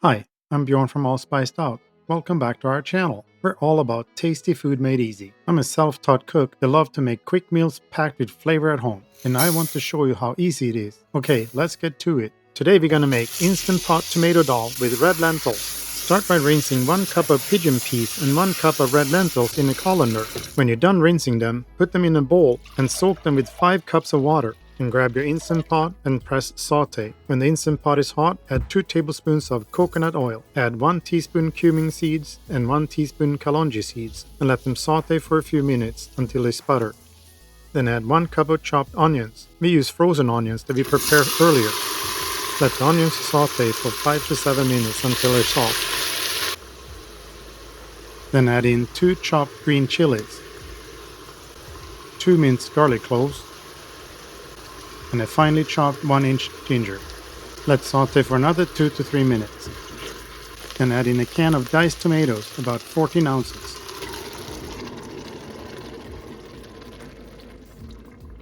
Hi, I'm Bjorn from All Spiced Out. Welcome back to our channel. We're all about tasty food made easy. I'm a self-taught cook that loves to make quick meals packed with flavor at home, and I want to show you how easy it is. Okay, let's get to it. Today we're gonna make Instant Pot tomato dal with red lentils. Start by rinsing 1 cup of pigeon peas and 1 cup of red lentils in a colander. When you're done rinsing them, put them in a bowl and soak them with 5 cups of water. And grab your Instant Pot and press Sauté. When the Instant Pot is hot, add 2 tablespoons of coconut oil. Add 1 teaspoon cumin seeds and 1 teaspoon kalonji seeds and let them sauté for a few minutes until they sputter. Then add 1 cup of chopped onions. We use frozen onions that we prepared earlier. Let the onions sauté for 5 to 7 minutes until they're soft. Then add in 2 chopped green chilies, 2 minced garlic cloves, and a finely chopped 1-inch ginger. Let's sauté for another 2 to 3 minutes. Then add in a can of diced tomatoes, about 14 ounces.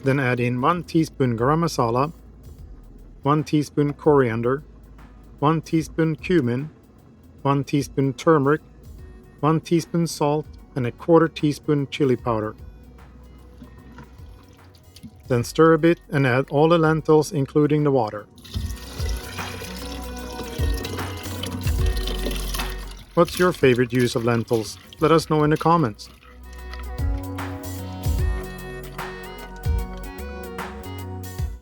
Then add in 1 teaspoon garam masala, 1 teaspoon coriander, 1 teaspoon cumin, 1 teaspoon turmeric, 1 teaspoon salt, and a 1/4 teaspoon chili powder. Then stir a bit and add all the lentils including the water. What's your favorite use of lentils? Let us know in the comments.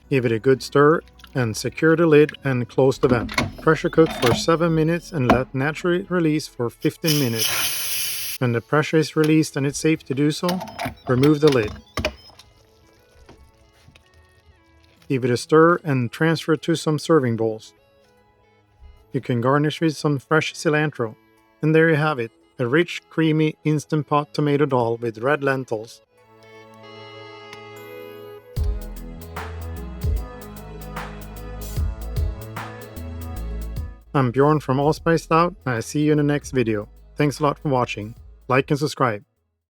Give it a good stir and secure the lid and close the vent. Pressure cook for 7 minutes and let naturally release for 15 minutes. When the pressure is released and it's safe to do so, remove the lid. Give it a stir and transfer it to some serving bowls. You can garnish with some fresh cilantro. And there you have it, a rich, creamy Instant Pot tomato dal with red lentils. I'm Bjorn from All Spiced Out, and I see you in the next video. Thanks a lot for watching. Like and subscribe.